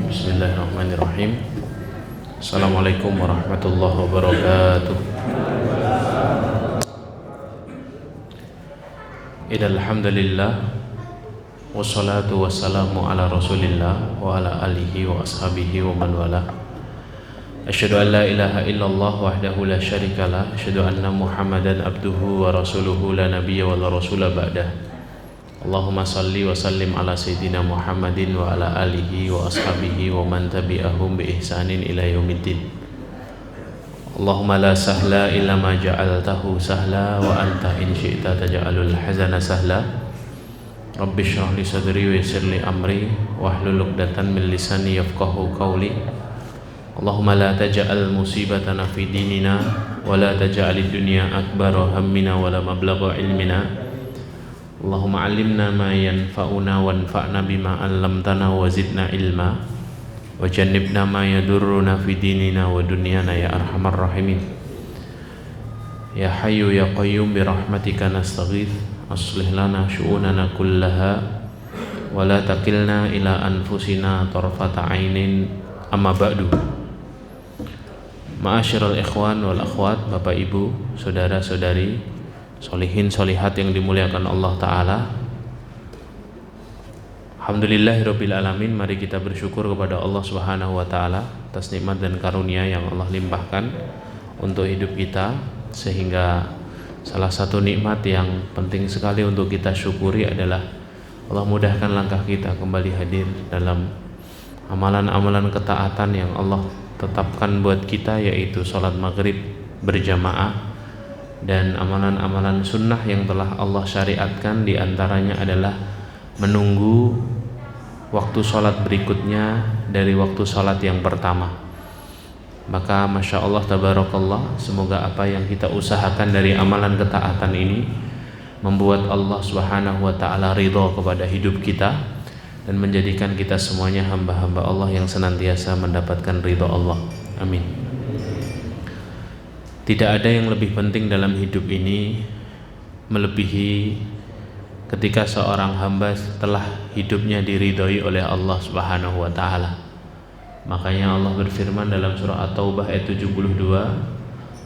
Bismillahirrahmanirrahim. Assalamualaikum warahmatullahi wabarakatuh. Innal hamdalillah wassalatu wassalamu ala Rasulillah wa ala alihi wa ashabihi wa man wala. Asyhadu an la ilaha illallah wahdahu la syarikalah, asyhadu anna Muhammadan abduhu wa rasuluhu la nabiyya wa la rasula ba'dah. Allahumma salli wa sallim ala sayyidina Muhammadin wa ala alihi wa ashabihi wa man tabi'ahum bi ihsanin ila yaumiddin. Allahumma la sahla illa ma ja'altahu sahla wa anta in syi'ta taj'alul hazana sahla. Rabbi shrah li sadri wa yassir li amri wahlul 'uqdatam min lisani yafqahu qawli. Allahumma la taj'al musibatana fi dinina wa la taj'alid dunya akbara hammina wa la mablagha ilmina. Allahumma 'allimna ma yanfa'una wanfa'na bima 'allamtana wa zidna ilma wa jannibna ma yadurruna fi dinina wa dunyana ya arhamar rahimin. Ya hayyu ya qayyum bi rahmatika nastaghith aslih lana syu'unana kullaha wa la taqilna ila anfusina tarfata 'ainin amma ba'du. Ma'asyiral ikhwan wal akhwat, Bapak Ibu, saudara-saudari, solihin solihat yang dimuliakan Allah Ta'ala. Alhamdulillahirabbil alamin. Mari kita bersyukur kepada Allah Subhanahu wa Ta'ala atas nikmat dan karunia yang Allah limpahkan untuk hidup kita, sehingga salah satu nikmat yang penting sekali untuk kita syukuri adalah Allah mudahkan langkah kita kembali hadir dalam amalan-amalan ketaatan yang Allah tetapkan buat kita, yaitu sholat maghrib berjamaah dan amalan-amalan sunnah yang telah Allah syariatkan. Di antaranya adalah menunggu waktu sholat berikutnya dari waktu sholat yang pertama. Maka Masya Allah tabarakallah, semoga apa yang kita usahakan dari amalan ketaatan ini membuat Allah Subhanahu wa Ta'ala ridha kepada hidup kita dan menjadikan kita semuanya hamba-hamba Allah yang senantiasa mendapatkan ridha Allah. Amin. Tidak ada yang lebih penting dalam hidup ini melebihi ketika seorang hamba setelah hidupnya diridhoi oleh Allah Subhanahu wa Ta'ala. Makanya Allah berfirman dalam surah At-Taubah ayat 72,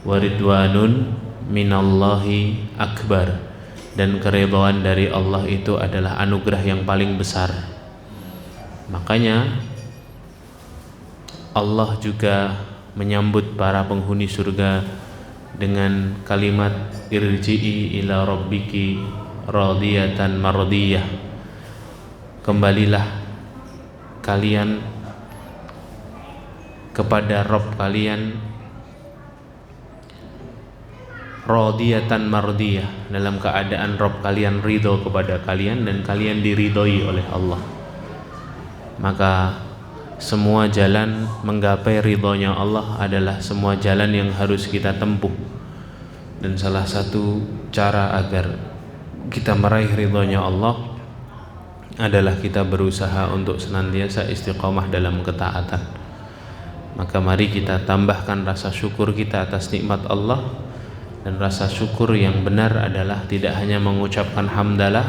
wa ridwanun minallahi akbar, dan keridhaan dari Allah itu adalah anugerah yang paling besar. Makanya Allah juga menyambut para penghuni surga dengan kalimat irji'i ila rabbiki radiyatan mardiyah. Kembalilah kalian kepada Rabb kalian radiyatan mardiyah, dalam keadaan Rabb kalian ridho kepada kalian dan kalian diridhoi oleh Allah. Maka semua jalan menggapai ridhonya Allah adalah semua jalan yang harus kita tempuh. Dan salah satu cara agar kita meraih ridhonya Allah adalah kita berusaha untuk senantiasa istiqomah dalam ketaatan. Maka mari kita tambahkan rasa syukur kita atas nikmat Allah. Dan rasa syukur yang benar adalah tidak hanya mengucapkan hamdalah,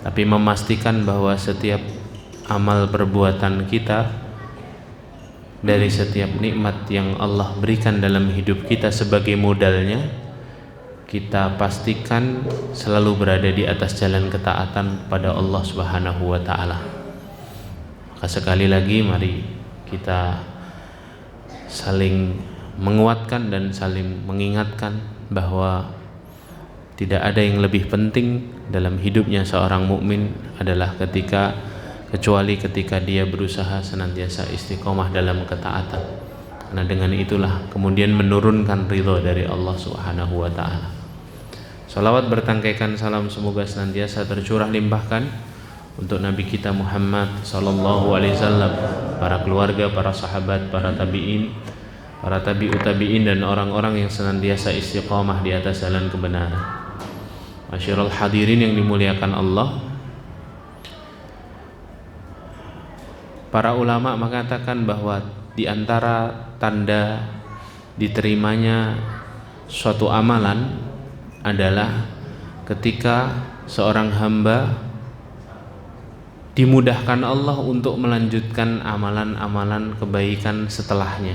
tapi memastikan bahwa setiap amal perbuatan kita, dari setiap nikmat yang Allah berikan dalam hidup kita sebagai modalnya, kita pastikan selalu berada di atas jalan ketaatan pada Allah Subhanahu wa Ta'ala. Maka sekali lagi mari kita saling menguatkan dan saling mengingatkan bahwa tidak ada yang lebih penting dalam hidupnya seorang mukmin adalah kecuali ketika dia berusaha senantiasa istiqomah dalam ketaatan. Karena dengan itulah kemudian menurunkan ridho dari Allah Subhanahu wa Ta'ala. Salawat bertangkaikan salam semoga senantiasa tercurah limpahkan untuk Nabi kita Muhammad sallallahu alaihi wasallam, para keluarga, para sahabat, para tabi'in, para tabi'ut tabi'in, dan orang-orang yang senantiasa istiqomah di atas jalan kebenaran. Masyiral hadirin yang dimuliakan Allah, para ulama mengatakan bahwa di antara tanda diterimanya suatu amalan adalah ketika seorang hamba dimudahkan Allah untuk melanjutkan amalan-amalan kebaikan setelahnya.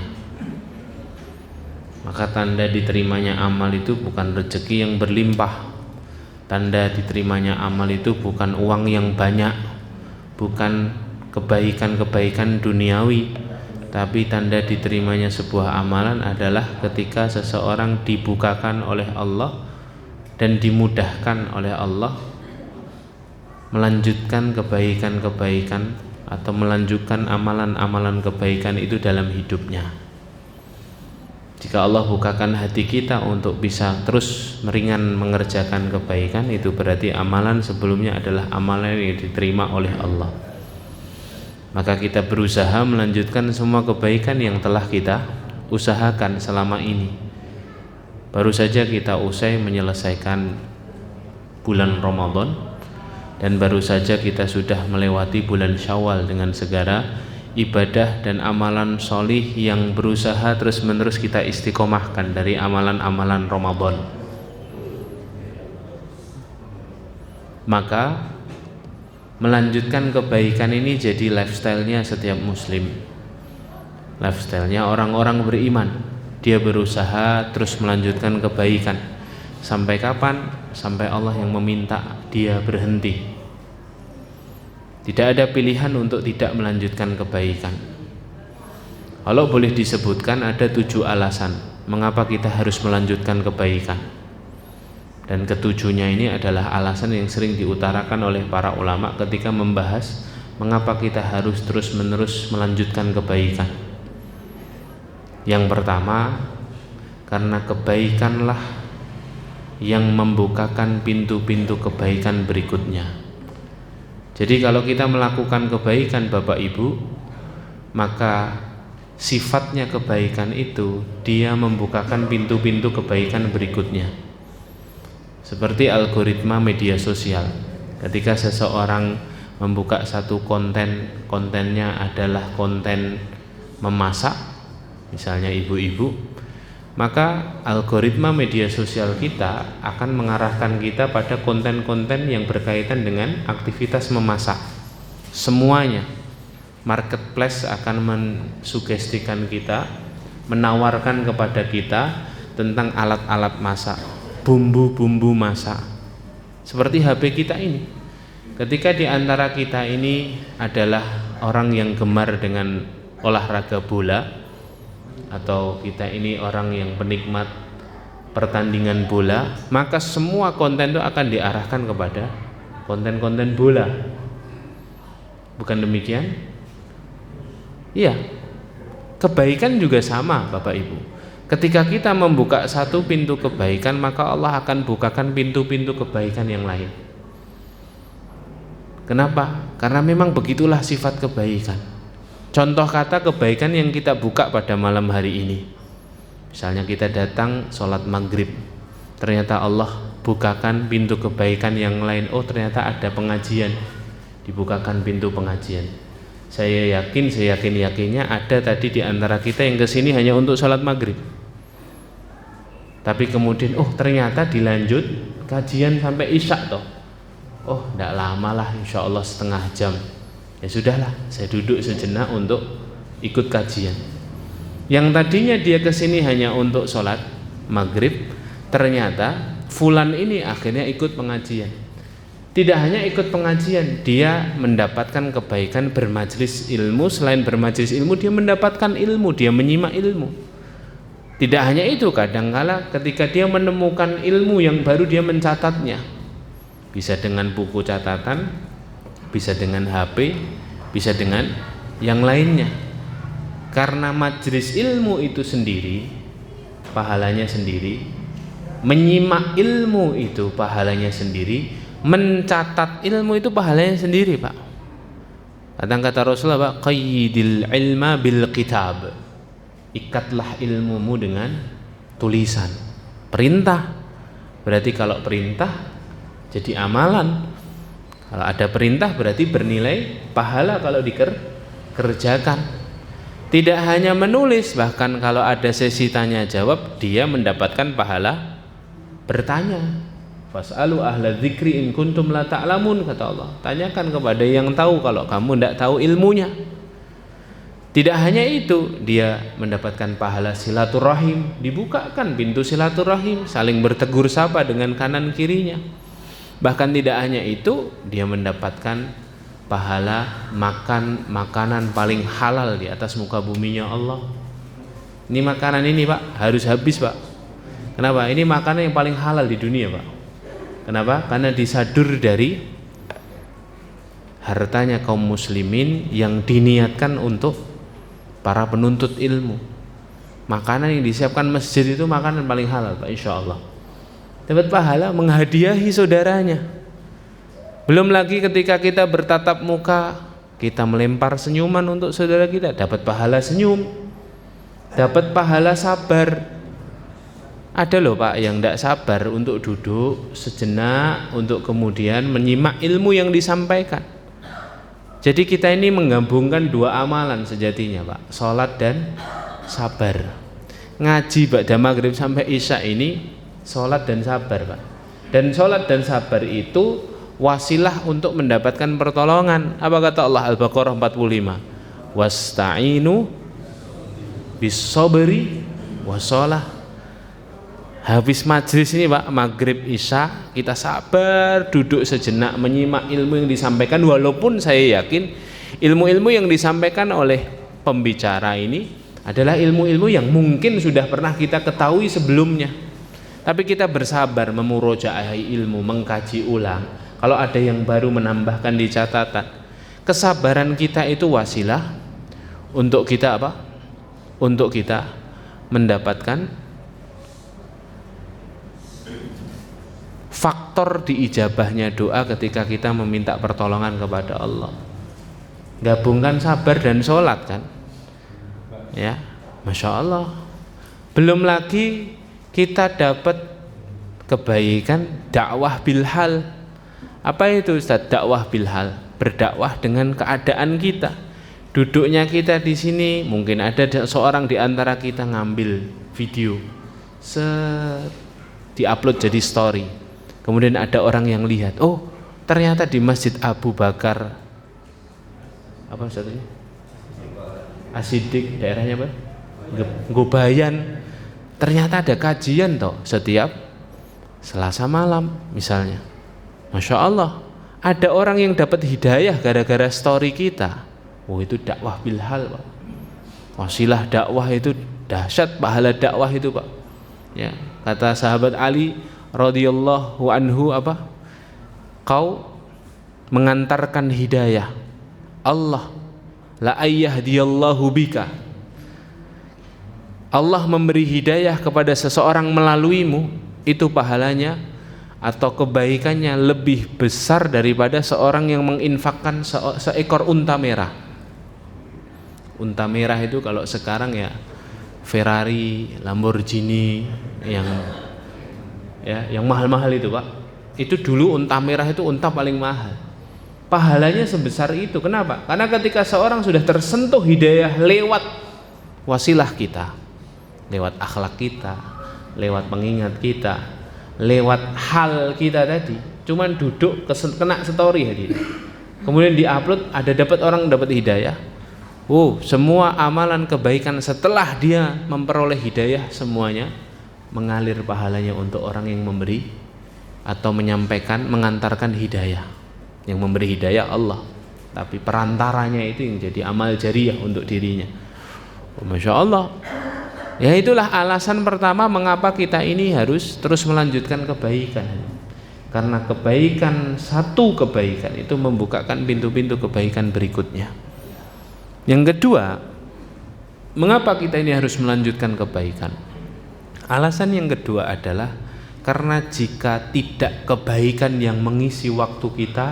Maka tanda diterimanya amal itu bukan rezeki yang berlimpah, tanda diterimanya amal itu bukan uang yang banyak, bukan kebaikan-kebaikan duniawi, tapi tanda diterimanya sebuah amalan adalah ketika seseorang dibukakan oleh Allah dan dimudahkan oleh Allah melanjutkan kebaikan-kebaikan atau melanjutkan amalan-amalan kebaikan itu dalam hidupnya. Jika Allah bukakan hati kita untuk bisa terus meringan mengerjakan kebaikan, itu berarti amalan sebelumnya adalah amalan yang diterima oleh Allah. Maka kita berusaha melanjutkan semua kebaikan yang telah kita usahakan selama ini. Baru saja kita usai menyelesaikan bulan Ramadan, dan baru saja kita sudah melewati bulan Syawal dengan segala ibadah dan amalan solih yang berusaha terus menerus kita istiqomahkan dari amalan-amalan Ramadan. Maka melanjutkan kebaikan ini jadi lifestyle-nya setiap muslim, lifestyle-nya orang-orang beriman. Dia berusaha terus melanjutkan kebaikan. Sampai kapan? Sampai Allah yang meminta dia berhenti. Tidak ada pilihan untuk tidak melanjutkan kebaikan. Kalau boleh disebutkan, ada 7 alasan mengapa kita harus melanjutkan kebaikan. Dan ketujuhnya ini adalah alasan yang sering diutarakan oleh para ulama ketika membahas mengapa kita harus terus-menerus melanjutkan kebaikan. Yang pertama, karena kebaikanlah yang membukakan pintu-pintu kebaikan berikutnya. Jadi kalau kita melakukan kebaikan Bapak Ibu, maka sifatnya kebaikan itu dia membukakan pintu-pintu kebaikan berikutnya. Seperti algoritma media sosial. Ketika seseorang membuka satu konten, kontennya adalah konten memasak, misalnya ibu-ibu, maka algoritma media sosial kita akan mengarahkan kita pada konten-konten yang berkaitan dengan aktivitas memasak. Semuanya marketplace akan mensugestikan kita, menawarkan kepada kita tentang alat-alat masak, bumbu-bumbu masak. Seperti HP kita ini. Ketika di antara kita ini adalah orang yang gemar dengan olahraga bola, atau kita ini orang yang penikmat pertandingan bola, maka semua konten itu akan diarahkan kepada konten-konten bola. Bukan demikian? Iya. Kebaikan juga sama Bapak Ibu. Ketika kita membuka satu pintu kebaikan, maka Allah akan bukakan pintu-pintu kebaikan yang lain. Kenapa? Karena memang begitulah sifat kebaikan. Contoh kata kebaikan yang kita buka pada malam hari ini. Misalnya kita datang sholat maghrib, ternyata Allah bukakan pintu kebaikan yang lain. Oh, ternyata ada pengajian, dibukakan pintu pengajian. Saya yakinnya ada tadi di antara kita yang kesini hanya untuk sholat maghrib. Tapi kemudian, oh ternyata dilanjut kajian sampai isya toh. Oh, tidak lama lah, insya Allah setengah jam. Ya sudahlah, saya duduk sejenak untuk ikut kajian. Yang tadinya dia kesini hanya untuk sholat maghrib, ternyata fulan ini akhirnya ikut pengajian. Tidak hanya ikut pengajian, dia mendapatkan kebaikan bermajlis ilmu. Selain bermajlis ilmu, dia mendapatkan ilmu, dia menyimak ilmu. Tidak hanya itu, kadangkala ketika dia menemukan ilmu yang baru, dia mencatatnya. Bisa dengan buku catatan, bisa dengan HP, bisa dengan yang lainnya. Karena majlis ilmu itu sendiri pahalanya sendiri, menyimak ilmu itu pahalanya sendiri, mencatat ilmu itu pahalanya sendiri, Pak. Kata Rasulullah, Pak, qayyidil ilma bil kitab. Ikatlah ilmumu dengan tulisan. Perintah. Berarti kalau perintah jadi amalan. Kalau ada perintah berarti bernilai pahala kalau dikerjakan. Tidak hanya menulis, bahkan kalau ada sesi tanya jawab, dia mendapatkan pahala bertanya. Fas'alu ahla dzikri in kuntum la ta'lamun, kata Allah. Tanyakan kepada yang tahu kalau kamu tidak tahu ilmunya. Tidak hanya itu, dia mendapatkan pahala silaturahim, dibukakan pintu silaturahim, saling bertegur sapa dengan kanan kirinya. Bahkan tidak hanya itu, dia mendapatkan pahala makan makanan paling halal di atas muka buminya Allah. Ini makanan ini Pak, harus habis Pak. Kenapa? Ini makanan yang paling halal di dunia Pak. Kenapa? Karena disadur dari hartanya kaum muslimin yang diniatkan untuk para penuntut ilmu. Makanan yang disiapkan masjid itu makanan paling halal Pak, insya Allah. Dapat pahala menghadiahi saudaranya. Belum lagi ketika kita bertatap muka, kita melempar senyuman untuk saudara kita, dapat pahala senyum, dapat pahala sabar. Ada loh Pak yang tidak sabar untuk duduk sejenak, untuk kemudian menyimak ilmu yang disampaikan. Jadi kita ini menggabungkan dua amalan sejatinya Pak, sholat dan sabar. Ngaji ba'da maghrib sampai isya ini sholat dan sabar Pak. Dan sholat dan sabar itu wasilah untuk mendapatkan pertolongan. Apa kata Allah? Al-Baqarah 45, wasta'inu bis-sabri wassalah. Habis majlis ini Pak, maghrib isya, kita sabar duduk sejenak menyimak ilmu yang disampaikan. Walaupun saya yakin ilmu-ilmu yang disampaikan oleh pembicara ini adalah ilmu-ilmu yang mungkin sudah pernah kita ketahui sebelumnya, tapi kita bersabar memurojaahi ilmu, mengkaji ulang. Kalau ada yang baru menambahkan di catatan. Kesabaran kita itu wasilah untuk kita apa? Untuk kita mendapatkan faktor diijabahnya doa ketika kita meminta pertolongan kepada Allah. Gabungkan sabar dan sholat kan, ya, Masya Allah. Belum lagi kita dapat kebaikan dakwah bilhal. Apa itu Ustaz? Dakwah bilhal, berdakwah dengan keadaan kita. Duduknya kita di sini, mungkin ada seorang di antara kita ngambil video, diupload jadi story. Kemudian ada orang yang lihat, oh ternyata di Masjid Abu Bakar, apa satunya? Asidik, daerahnya apa? Gobayan. Ternyata ada kajian toh setiap Selasa malam misalnya. Masya Allah, ada orang yang dapat hidayah gara-gara story kita. Oh itu dakwah bilhal Pak. Wasilah dakwah itu dahsyat, pahala dakwah itu Pak. Ya, kata sahabat Ali radhiyallahu anhu apa? Kau mengantarkan hidayah Allah, la ayyahdiyallahu bika. Allah memberi hidayah kepada seseorang melaluimu, itu pahalanya atau kebaikannya lebih besar daripada seorang yang menginfakkan seekor unta merah. Unta merah itu kalau sekarang ya Ferrari, Lamborghini yang mahal-mahal itu Pak. Itu dulu unta merah itu unta paling mahal. Pahalanya sebesar itu. Kenapa? Karena ketika seorang sudah tersentuh hidayah lewat wasilah kita, lewat akhlak kita, lewat pengingat kita, lewat hal kita tadi, cuman duduk kena story aja, kemudian diupload, ada dapat orang dapat hidayah. Semua amalan kebaikan setelah dia memperoleh hidayah semuanya mengalir pahalanya untuk orang yang memberi atau menyampaikan, mengantarkan hidayah. Yang memberi hidayah Allah, tapi perantaranya itu yang jadi amal jariah untuk dirinya. Masya Allah. Ya itulah alasan pertama mengapa kita ini harus terus melanjutkan kebaikan. Karena kebaikan, satu kebaikan itu membukakan pintu-pintu kebaikan berikutnya. Yang kedua, mengapa kita ini harus melanjutkan kebaikan? Alasan yang kedua adalah karena jika tidak kebaikan yang mengisi waktu kita,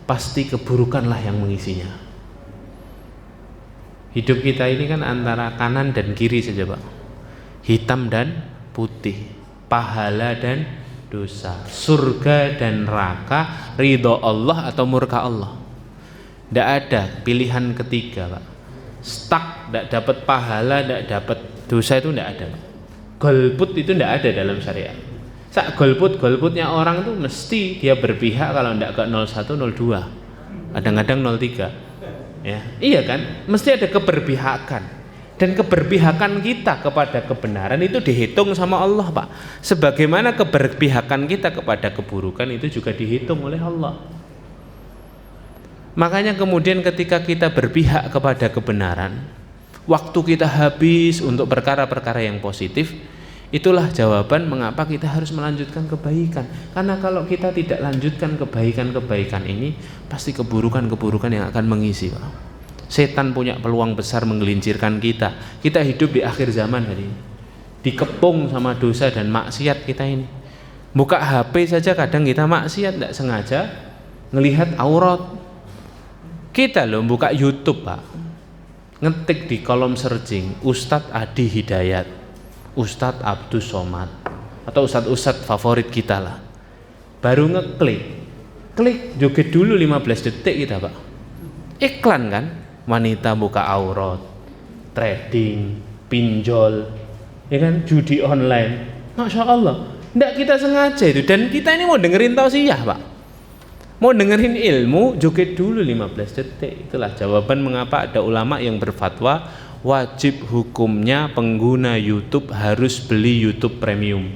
pasti keburukanlah yang mengisinya. Hidup kita ini kan antara kanan dan kiri saja Pak, hitam dan putih, pahala dan dosa, surga dan neraka, ridho Allah atau murka Allah. Tidak ada pilihan ketiga Pak. Stuck, tidak dapat pahala, tidak dapat dosa, itu tidak ada Pak. Golput itu tidak ada dalam syariat. Sak golputnya orang tuh mesti dia berpihak kalau ndak ke 01, 02. Kadang-kadang 03. Ya, iya kan? Mesti ada keberpihakan. Dan keberpihakan kita kepada kebenaran itu dihitung sama Allah, Pak. Sebagaimana keberpihakan kita kepada keburukan itu juga dihitung oleh Allah. Makanya kemudian ketika kita berpihak kepada kebenaran, waktu kita habis untuk perkara-perkara yang positif, itulah jawaban mengapa kita harus melanjutkan kebaikan. Karena kalau kita tidak lanjutkan kebaikan-kebaikan ini, pasti keburukan-keburukan yang akan mengisi, Pak. Setan punya peluang besar menggelincirkan kita. Kita hidup di akhir zaman hari ini, dikepung sama dosa dan maksiat kita ini. Buka HP saja kadang kita maksiat, tidak sengaja ngelihat aurat. Kita loh buka YouTube, Pak, ngetik di kolom searching Ustadz Adi Hidayat, Ustadz Abdus Somad, atau ustadz-ustadz favorit kita lah. Baru klik joget dulu 15 detik kita, Pak. Iklan kan, wanita buka aurat, trading, pinjol, ya kan, judi online. Masya Allah, tidak kita sengaja itu. Dan kita ini mau dengerin tausiah, Pak, mau dengerin ilmu, joget dulu 15 detik. Itulah jawaban mengapa ada ulama yang berfatwa wajib hukumnya pengguna YouTube harus beli YouTube Premium,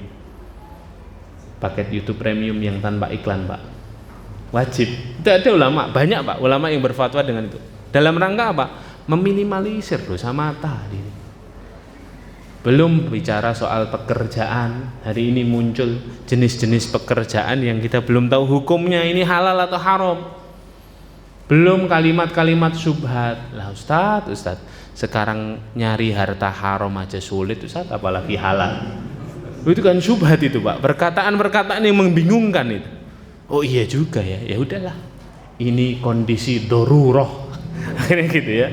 paket YouTube Premium yang tanpa iklan, Pak. Wajib. Itu ada ulama, banyak, Pak, ulama yang berfatwa dengan itu. Dalam rangka apa? Meminimalisir dosa mata. Belum bicara soal pekerjaan. Hari ini muncul jenis-jenis pekerjaan yang kita belum tahu hukumnya ini halal atau haram. Belum kalimat-kalimat syubhat. Lah Ustaz, sekarang nyari harta haram aja sulit, Ustaz, apalagi halal. Itu kan syubhat itu, Pak. Perkataan-perkataan yang membingungkan itu. Oh iya juga ya. Ya udahlah. Ini kondisi darurah. Akhirnya gitu ya.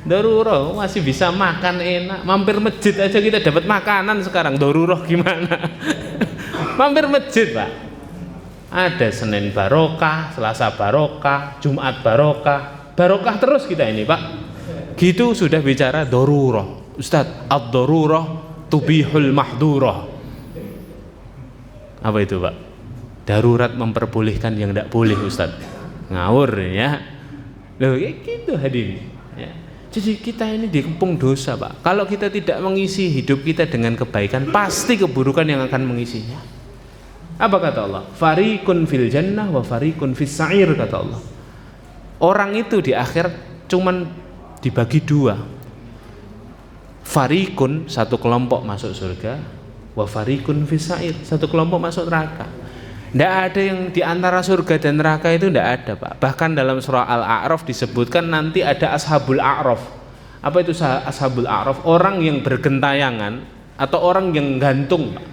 Darurah, masih bisa makan enak. Mampir masjid aja kita dapat makanan sekarang. Darurah gimana? Mampir masjid, Pak. Ada Senin barokah, Selasa barokah, Jumat barokah. Barokah terus kita ini, Pak. Gitu sudah bicara darurah. Ustaz, ad-darurah tubihul mahdurah. Apa itu, Pak? Darurat memperbolehkan yang tidak boleh, Ustaz. Ngawur ya. Loh, kayak gitu hadirin ya. Jadi kita ini dikepung dosa, Pak. Kalau kita tidak mengisi hidup kita dengan kebaikan, pasti keburukan yang akan mengisinya. Apa kata Allah? Fariqun fil jannah wa fariqun fis sa'ir, kata Allah. Orang itu di akhirat cuman dibagi dua. Fariqun, satu kelompok masuk surga, wa fariqun fis sa'ir, satu kelompok masuk neraka. Tidak ada yang di antara surga dan neraka itu, tidak ada, Pak. Bahkan dalam surah Al-A'raf disebutkan nanti ada ashabul a'raf. Apa itu ashabul a'raf? Orang yang bergentayangan atau orang yang gantung, Pak.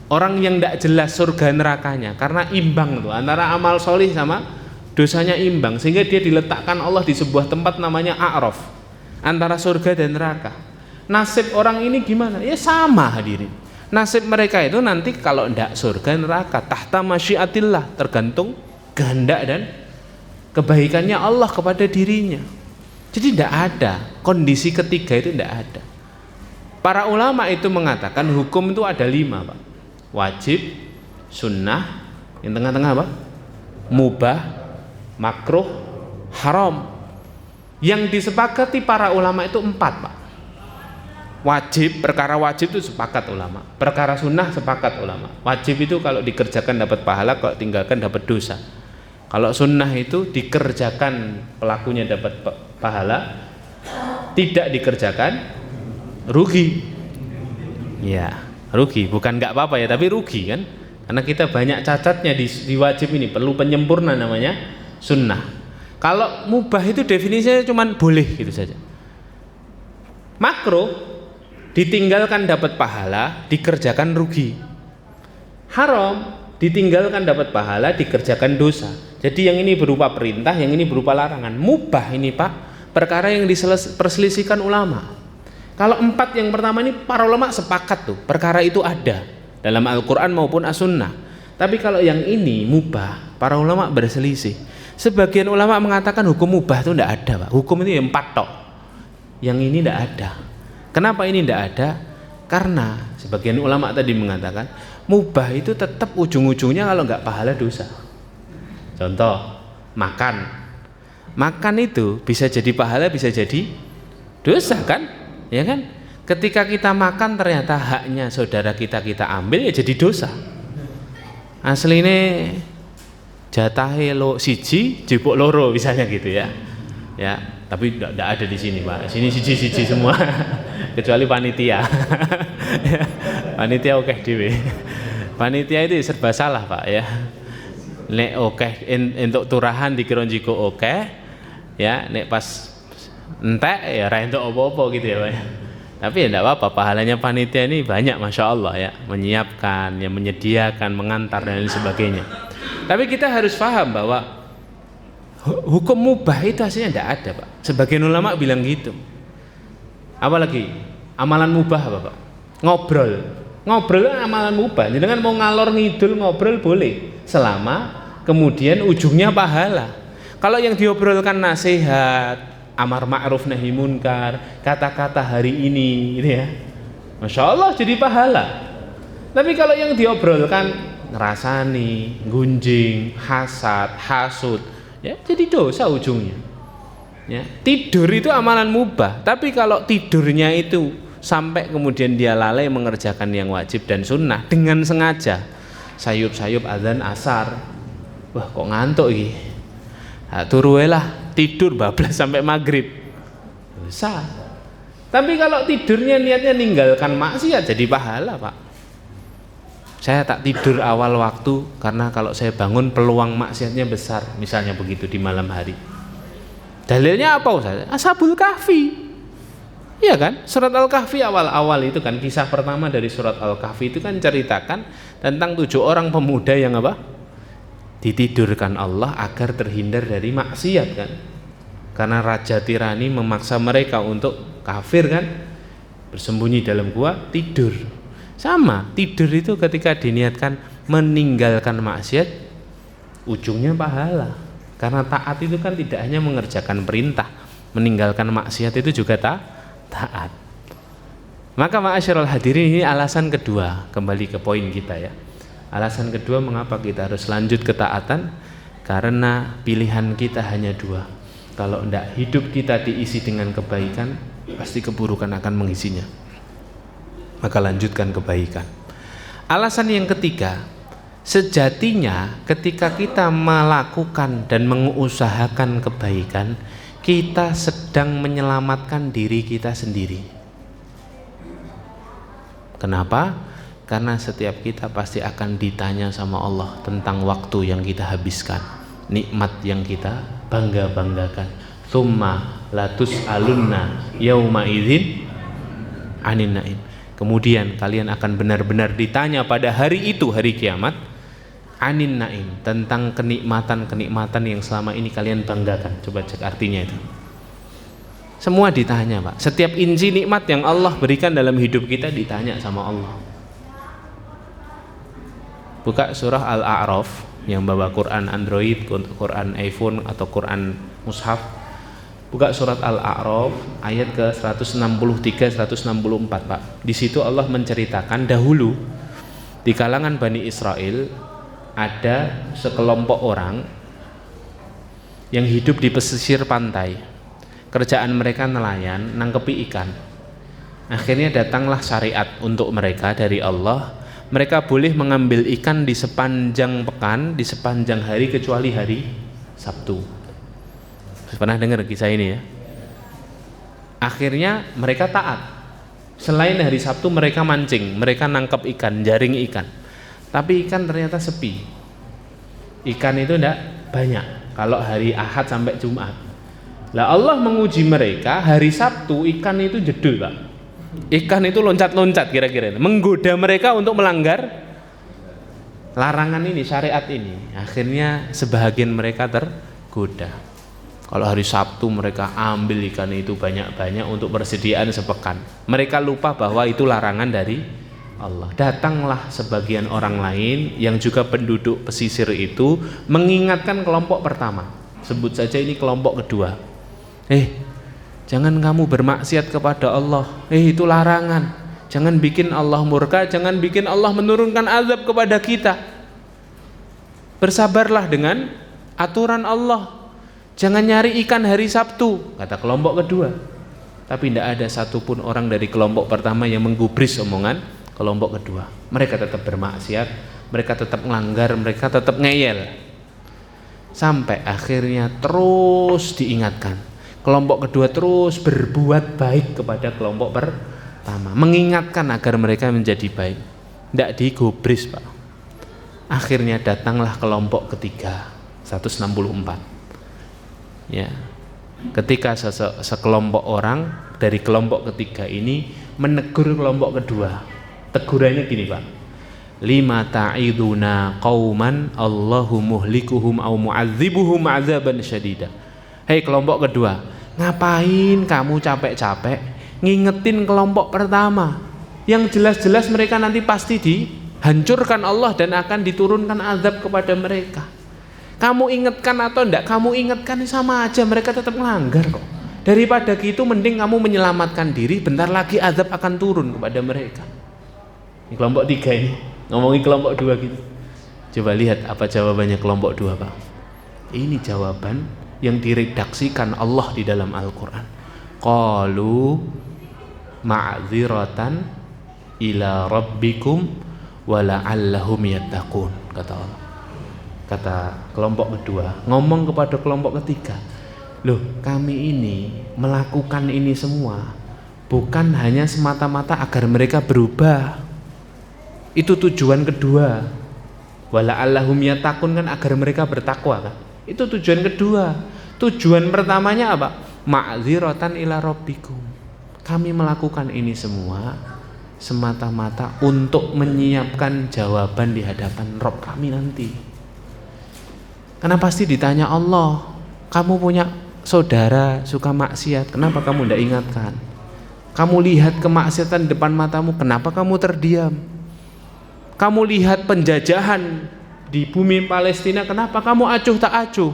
Orang yang tidak jelas surga nerakanya karena imbang tuh antara amal solih sama dosanya imbang, sehingga dia diletakkan Allah di sebuah tempat namanya A'raf, antara surga dan neraka. Nasib orang ini gimana? Ya sama, hadirin. Nasib mereka itu nanti kalau tidak surga neraka, tahta masyiatillah, tergantung kehendak dan kebaikannya Allah kepada dirinya. Jadi tidak ada kondisi ketiga, itu tidak ada. Para ulama itu mengatakan hukum itu ada 5, Pak. Wajib, sunnah, yang tengah-tengah apa? Mubah, makruh, haram. Yang disepakati para ulama itu 4, Pak. Wajib, perkara wajib itu sepakat ulama. Perkara sunnah sepakat ulama. Wajib itu kalau dikerjakan dapat pahala, kalau tinggalkan dapat dosa. Kalau sunnah itu dikerjakan pelakunya dapat pahala, tidak dikerjakan rugi. Ya, rugi, bukan nggak apa-apa ya, tapi rugi kan? Karena kita banyak cacatnya di wajib ini, perlu penyempurna namanya sunnah. Kalau mubah itu definisinya cuma boleh gitu saja. Makruh ditinggalkan dapat pahala, dikerjakan rugi. Haram ditinggalkan dapat pahala, dikerjakan dosa. Jadi yang ini berupa perintah, yang ini berupa larangan. Mubah ini, Pak, perkara yang diperselisihkan ulama. Kalau 4 yang pertama ini para ulama sepakat tuh, perkara itu ada dalam Al-Quran maupun As-Sunnah. Tapi kalau yang ini mubah, para ulama berselisih. Sebagian ulama mengatakan hukum mubah itu tidak ada, Pak. Hukum itu yang 4 tok. Yang ini tidak ada. Kenapa ini tidak ada? Karena sebagian ulama tadi mengatakan mubah itu tetap ujung-ujungnya kalau nggak pahala dosa. Contoh, makan itu bisa jadi pahala, bisa jadi dosa kan, ya kan? Ketika kita makan ternyata haknya saudara kita ambil, ya jadi dosa. Aslinya jatahe lo siji jipuk loro misalnya gitu ya. Ya, tapi tidak ada di sini, Pak. Sini siji semua kecuali panitia. Panitia oke dhewe. Panitia itu serba salah, Pak, ya. Nek oke entuk turahan dikira jiko oke, ya, nek pas entek ya ra entuk apa-apa gitu ya, Pak. Tapi ya tidak apa-apa, pahalanya panitia ini banyak, masya Allah ya, menyiapkan, ya, menyediakan, mengantar dan lain sebagainya. Tapi kita harus paham bahwa hukum mubah itu aslinya tidak ada, Pak. Sebagian ulama bilang gitu. Apalagi amalan mubah apa, Pak? Ngobrol kan amalan mubah. Jadi kan mau ngalor ngidul ngobrol boleh, selama kemudian ujungnya pahala. Kalau yang diobrolkan nasihat, amar ma'ruf nahi munkar, kata-kata hari ini gitu ya, masya Allah jadi pahala. Tapi kalau yang diobrolkan ngerasani, gunjing, hasud, ya jadi dosa ujungnya. Ya, tidur itu amalan mubah, tapi kalau tidurnya itu sampai kemudian dia lalai mengerjakan yang wajib dan sunnah dengan sengaja, sayup-sayup azan asar, wah kok ngantuk iki, turu lah tidur bablas sampai maghrib, dosa. Tapi kalau tidurnya niatnya ninggalkan maksiat, jadi pahala, Pak. Saya tak tidur awal waktu karena kalau saya bangun peluang maksiatnya besar, misalnya begitu di malam hari. Dalilnya apa, Ustaz? Ashabul Kahfi. Iya kan? Surat Al-Kahfi awal-awal itu kan, kisah pertama dari surat Al-Kahfi itu kan ceritakan tentang 7 orang pemuda yang apa? Ditidurkan Allah agar terhindar dari maksiat kan, karena raja tirani memaksa mereka untuk kafir kan, bersembunyi dalam gua tidur. Sama, tidur itu ketika diniatkan meninggalkan maksiat ujungnya pahala, karena taat itu kan tidak hanya mengerjakan perintah, meninggalkan maksiat itu juga taat. Maka ma'asyiral hadirin, ini alasan kedua, kembali ke poin kita ya. Alasan kedua mengapa kita harus lanjut ketaatan, karena pilihan kita hanya 2. Kalau tidak hidup kita diisi dengan kebaikan, pasti keburukan akan mengisinya. Maka lanjutkan kebaikan. Alasan yang ketiga, sejatinya ketika kita melakukan dan mengusahakan kebaikan, kita sedang menyelamatkan diri kita sendiri. Kenapa? Karena setiap kita pasti akan ditanya sama Allah tentang waktu yang kita habiskan, nikmat yang kita bangga-banggakan. Tsumma latus'alunna yauma idzin 'anin na'im. Kemudian kalian akan benar-benar ditanya pada hari itu, hari kiamat, 'anin na'im, tentang kenikmatan-kenikmatan yang selama ini kalian banggakan. Coba cek artinya itu. Semua ditanya, Pak. Setiap inci nikmat yang Allah berikan dalam hidup kita ditanya sama Allah. Buka surah Al-A'raf, yang bawa Quran Android, Quran iPhone atau Quran Mushaf. Buka surat Al-A'raf ayat ke 163 164, Pak. Di situ Allah menceritakan dahulu di kalangan Bani Israel ada sekelompok orang yang hidup di pesisir pantai. Kerjaan mereka nelayan, nangkepi ikan. Akhirnya datanglah syariat untuk mereka dari Allah. Mereka boleh mengambil ikan di sepanjang pekan, di sepanjang hari kecuali hari Sabtu. Pernah dengar kisah ini ya? Akhirnya mereka taat. Selain hari Sabtu mereka mancing, mereka nangkap ikan, jaring ikan. Tapi ikan ternyata sepi. Ikan itu tidak banyak kalau hari Ahad sampai Jumat. Lah Allah menguji mereka hari Sabtu, ikan itu jedul, Pak. Ikan itu loncat-loncat kira-kira, menggoda mereka untuk melanggar larangan ini, syariat ini. Akhirnya sebahagian mereka tergoda. Kalau hari Sabtu mereka ambil ikan itu banyak-banyak untuk persediaan sepekan. Mereka lupa bahwa itu larangan dari Allah. Datanglah sebagian orang lain yang juga penduduk pesisir itu mengingatkan kelompok pertama. Sebut saja ini kelompok kedua. Jangan kamu bermaksiat kepada Allah. Itu larangan. Jangan bikin Allah murka, jangan bikin Allah menurunkan azab kepada kita. Bersabarlah dengan aturan Allah. Jangan nyari ikan hari Sabtu, kata kelompok kedua. Tapi tidak ada satupun orang dari kelompok pertama yang menggubris omongan kelompok kedua. Mereka tetap bermaksiat, mereka tetap melanggar, mereka tetap ngeyel. Sampai akhirnya terus diingatkan. Kelompok kedua terus berbuat baik kepada kelompok pertama, mengingatkan agar mereka menjadi baik. Tidak digubris, Pak. Akhirnya datanglah kelompok ketiga 164. Ya. Ketika sekelompok orang dari kelompok ketiga ini menegur kelompok kedua. Tegurannya gini, Pak. Lima ta'iduna qauman Allahu muhlikuhum au mu'adzibuhum 'adzaban syadida. Hei kelompok kedua, ngapain kamu capek-capek ngingetin kelompok pertama yang jelas-jelas mereka nanti pasti dihancurkan Allah dan akan diturunkan azab kepada mereka. Kamu ingatkan atau enggak kamu ingatkan sama aja, mereka tetap melanggar kok. Daripada gitu mending kamu menyelamatkan diri, bentar lagi azab akan turun kepada mereka. Ini kelompok tiga ini ngomongin kelompok dua gitu. Coba lihat apa jawabannya kelompok dua, Pak. Ini jawaban yang diredaksikan Allah di dalam Al-Quran. Qalu ma'dziratan ila rabbikum wa la'allahum yattaqun, kata Allah. Kata kelompok kedua ngomong kepada kelompok ketiga, loh kami ini melakukan ini semua bukan hanya semata-mata agar mereka berubah, itu tujuan kedua. Wa la'allahum yattaqun kan agar mereka bertakwa kan, itu tujuan kedua. Tujuan pertamanya apa? Ma'dziratan ila rabbikum, kami melakukan ini semua semata-mata untuk menyiapkan jawaban di hadapan Rabb kami nanti. Karena pasti ditanya Allah, kamu punya saudara suka maksiat, kenapa kamu tidak ingatkan? Kamu lihat kemaksiatan di depan matamu, kenapa kamu terdiam? Kamu lihat penjajahan di bumi Palestina, kenapa kamu acuh tak acuh?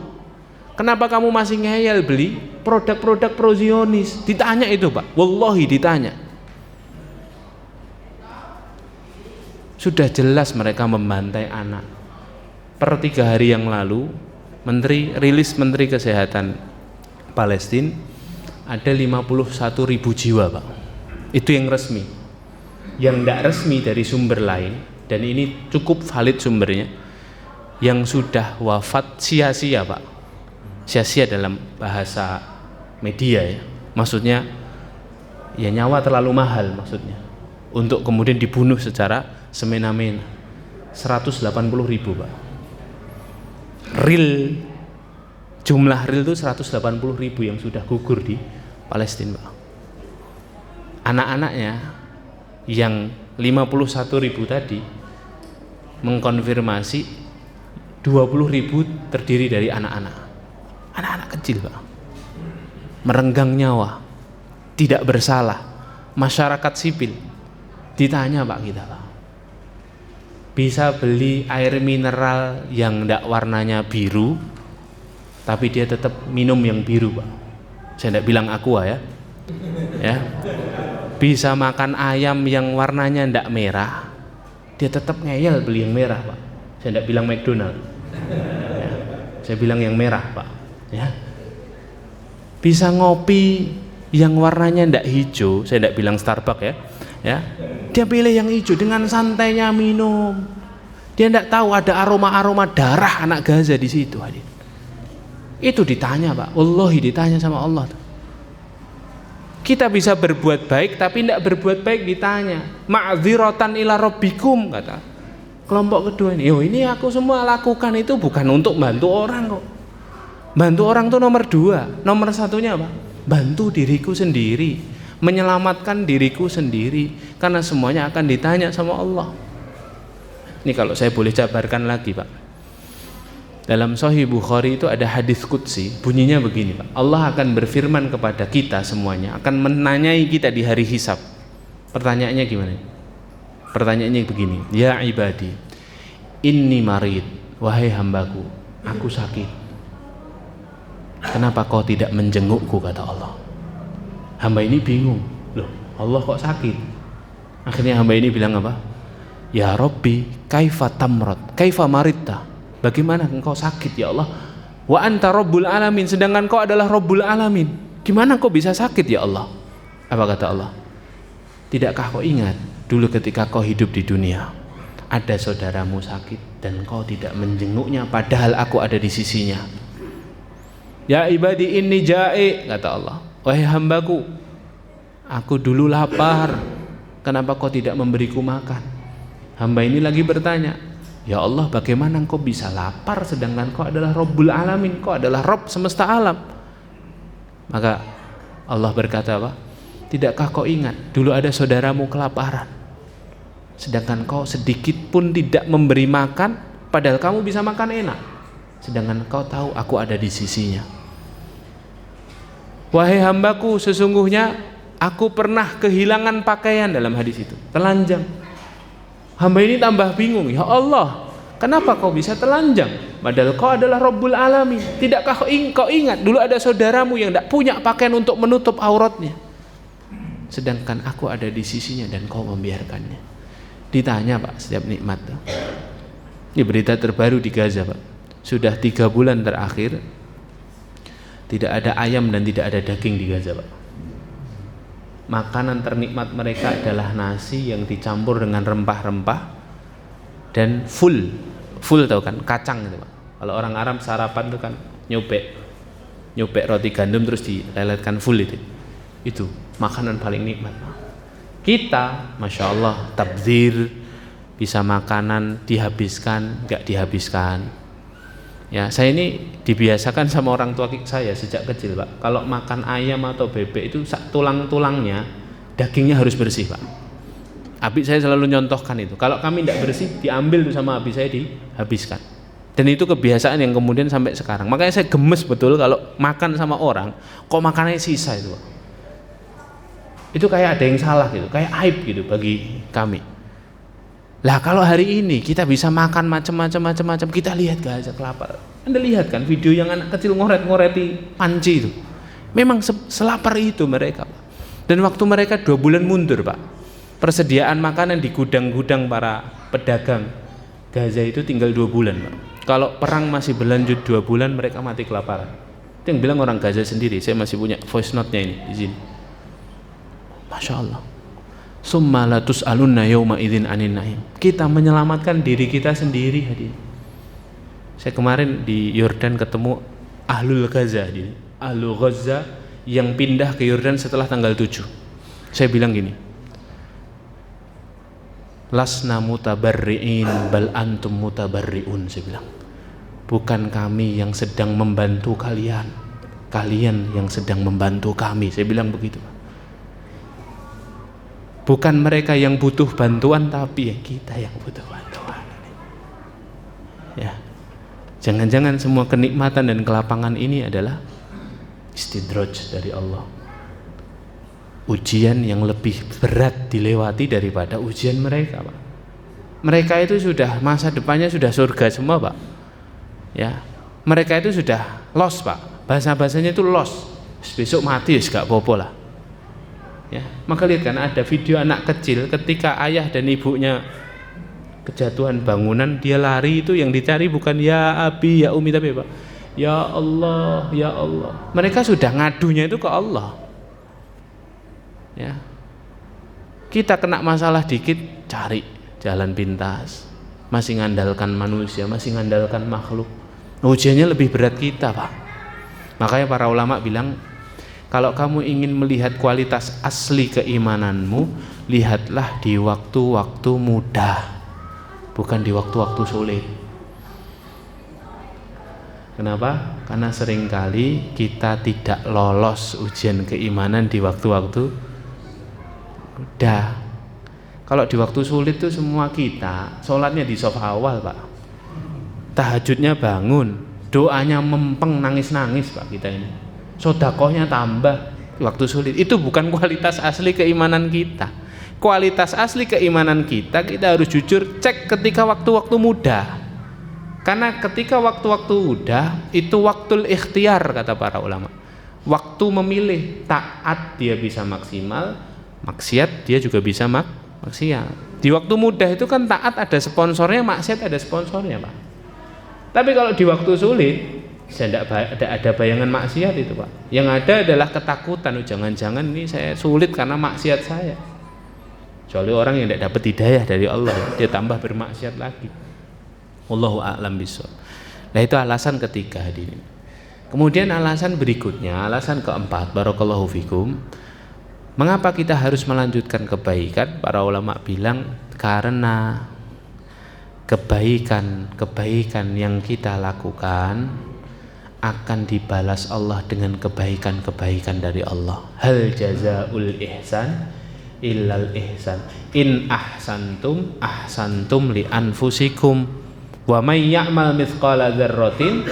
Kenapa kamu masih ngeyel beli produk-produk pro-Zionis? Ditanya itu, Pak, wallahi ditanya. Sudah jelas mereka membantai anak. Per 3 hari yang lalu Menteri Kesehatan Palestina ada 51.000 jiwa, Pak. Itu yang resmi. Yang tidak resmi dari sumber lain, dan ini cukup valid sumbernya, yang sudah wafat sia-sia, Pak. Sia-sia dalam bahasa media ya, maksudnya ya nyawa terlalu mahal maksudnya untuk kemudian dibunuh secara semena-mena. 180.000, Pak. Real, jumlah real itu 180.000 yang sudah gugur di Palestina, Pak. Anak-anaknya yang 51.000 tadi mengkonfirmasi 20.000 terdiri dari anak-anak kecil, Pak. Merenggang nyawa, tidak bersalah, masyarakat sipil. Ditanya, Pak, kita, Pak, bisa beli air mineral yang tidak warnanya biru tapi dia tetap minum yang biru, Pak. Saya tidak bilang aqua ya. Bisa makan ayam yang warnanya tidak merah, dia tetap ngeyel beli yang merah, Pak. Saya tidak bilang McDonald ya. Saya bilang yang merah, Pak ya. Bisa ngopi yang warnanya tidak hijau, saya tidak bilang Starbucks ya. Dia pilih yang hijau dengan santainya minum. Dia tidak tahu ada aroma darah anak Gaza di situ. Itu ditanya, Pak. Wallahi ditanya sama Allah. Kita bisa berbuat baik tapi tidak berbuat baik ditanya. Ma'dziratan ila rabbikum, kata kelompok kedua ini. Yo, ini aku semua lakukan itu bukan untuk bantu orang kok. Bantu orang itu nomor 2. Nomor satunya apa? Bantu diriku sendiri, menyelamatkan diriku sendiri, karena semuanya akan ditanya sama Allah. Ini kalau saya boleh jabarkan lagi, Pak. Dalam Sahih Bukhari itu ada hadis qudsi, bunyinya begini, Pak. Allah akan berfirman kepada kita semuanya, akan menanyai kita di hari hisab. Pertanyaannya gimana? Pertanyaannya begini, ya ibadi, inni marid, wahai hambaku, aku sakit. Kenapa kau tidak menjengukku, kata Allah. Hamba ini bingung, loh Allah kok sakit? Akhirnya hamba ini bilang apa? Ya Rabbi, kaifa tamrad, kaifa maritta, bagaimana engkau sakit ya Allah? Wa anta Rabbul Alamin, sedangkan kau adalah Rabbul Alamin, gimana kau bisa sakit ya Allah? Apa kata Allah? Tidakkah kau ingat dulu ketika kau hidup di dunia, ada saudaramu sakit dan kau tidak menjenguknya padahal aku ada di sisinya. Ya ibadi inni ja'i, kata Allah, wahai hambaku, aku dulu lapar, kenapa kau tidak memberiku makan? Hamba ini lagi bertanya, ya Allah, bagaimana engkau bisa lapar sedangkan kau adalah Rabbul Alamin, kau adalah Rabb semesta alam? Maka Allah berkata apa? Tidakkah kau ingat dulu ada saudaramu kelaparan, sedangkan kau sedikit pun tidak memberi makan, padahal kamu bisa makan enak, sedangkan kau tahu aku ada di sisinya. Wahai hambaku, sesungguhnya aku pernah kehilangan pakaian, dalam hadis itu telanjang. Hamba ini tambah bingung, ya Allah, kenapa kau bisa telanjang padahal kau adalah Rabbul Alamin? Tidakkah kau ingat dulu ada saudaramu yang tidak punya pakaian untuk menutup auratnya, sedangkan aku ada di sisinya dan kau membiarkannya? Ditanya Pak, setiap nikmat tuh. Ini berita terbaru di Gaza Pak, sudah 3 bulan terakhir tidak ada ayam dan tidak ada daging di Gaza Pak. Makanan ternikmat mereka adalah nasi yang dicampur dengan rempah-rempah dan full tahu kan, kacang gitu Pak. Kalau orang Arab sarapan itu kan nyobek roti gandum terus dileletkan full itu makanan paling nikmat Pak. Kita Masya Allah tabdzir, bisa makanan dihabiskan nggak dihabiskan. Ya, saya ini dibiasakan sama orang tua saya sejak kecil Pak, kalau makan ayam atau bebek itu tulang-tulangnya, dagingnya harus bersih Pak. Abi saya selalu nyontohkan itu, kalau kami tidak bersih diambil tuh sama abi saya, dihabiskan. Dan itu kebiasaan yang kemudian sampai sekarang. Makanya saya gemes betul kalau makan sama orang kok makanannya sisa itu Pak. Itu kayak ada yang salah gitu, kayak aib gitu bagi kami. Lah kalau hari ini kita bisa makan macam-macam, kita lihat gak aja kelaparan. Anda lihat kan video yang anak kecil ngoret-ngoreti panci itu. Memang selapar itu mereka Pak. Dan waktu mereka 2 bulan mundur Pak, persediaan makanan di gudang-gudang para pedagang Gaza itu tinggal 2 bulan Pak. Kalau perang masih berlanjut 2 bulan, mereka mati kelaparan. Itu yang bilang orang Gaza sendiri. Saya masih punya voice note-nya ini di sini. Masya Allah. Summa la tus'alunna yawma idzin 'anin na'im. Kita menyelamatkan diri kita sendiri hadirin. Saya kemarin di Yordan ketemu Ahlul Gaza, Ahlul Gaza yang pindah ke Yordan setelah tanggal 7. Saya bilang gini, lasna mutabarri'in bal antum mutabarri'un. Saya bilang, bukan kami yang sedang membantu kalian, kalian yang sedang membantu kami. Saya bilang begitu. Bukan mereka yang butuh bantuan, tapi ya kita yang butuh bantuan. Ya, jangan-jangan semua kenikmatan dan kelapangan ini adalah istidraj dari Allah. Ujian yang lebih berat dilewati daripada ujian mereka, Pak. Mereka itu sudah masa depannya sudah surga semua, Pak. Ya, mereka itu sudah lost, Pak. Bahasa-bahasanya itu lost. Besok mati ya gak apa-apa lah. Ya, maka lihat kan ada video anak kecil ketika ayah dan ibunya kejatuhan bangunan, dia lari, itu yang dicari bukan ya abi ya umi, tapi Pak, ya Allah, ya Allah. Mereka sudah ngadunya itu ke Allah. Ya, kita kena masalah dikit cari jalan pintas, masih ngandalkan manusia, masih ngandalkan makhluk. Ujiannya lebih berat kita, Pak. Makanya para ulama bilang, kalau kamu ingin melihat kualitas asli keimananmu, lihatlah di waktu-waktu mudah, bukan di waktu-waktu sulit. Kenapa? Karena seringkali kita tidak lolos ujian keimanan di waktu-waktu mudah. Kalau di waktu sulit itu semua kita sholatnya di shaf awal, Pak. Tahajudnya bangun, doanya mempeng, nangis-nangis, Pak, kita ini. Sodakohnya tambah waktu sulit. Itu bukan kualitas asli keimanan kita. Kualitas asli keimanan kita harus jujur cek ketika waktu-waktu mudah. Karena ketika waktu-waktu mudah itu waktul ikhtiar, kata para ulama. Waktu memilih, taat dia bisa maksimal, maksiat dia juga bisa maksiat. Di waktu mudah itu kan taat ada sponsornya, maksiat ada sponsornya, Pak. Tapi kalau di waktu sulit, saya tidak ada bayangan maksiat itu, Pak. Yang ada adalah ketakutan, jangan-jangan ini saya sulit karena maksiat saya. Kecuali orang yang tidak dapat hidayah dari Allah, dia tambah bermaksiat lagi. Wallahu a'lam bishawab. Nah, itu alasan ketiga hadirin. Kemudian alasan berikutnya, alasan keempat, barakallahu fikum, mengapa kita harus melanjutkan kebaikan? Para ulama bilang karena kebaikan yang kita lakukan akan dibalas Allah dengan kebaikan-kebaikan dari Allah. Hal jazaul ihsan illal ihsan. In ahsantum ahsantum li anfusikum wa may ya'mal mithqala dzarratin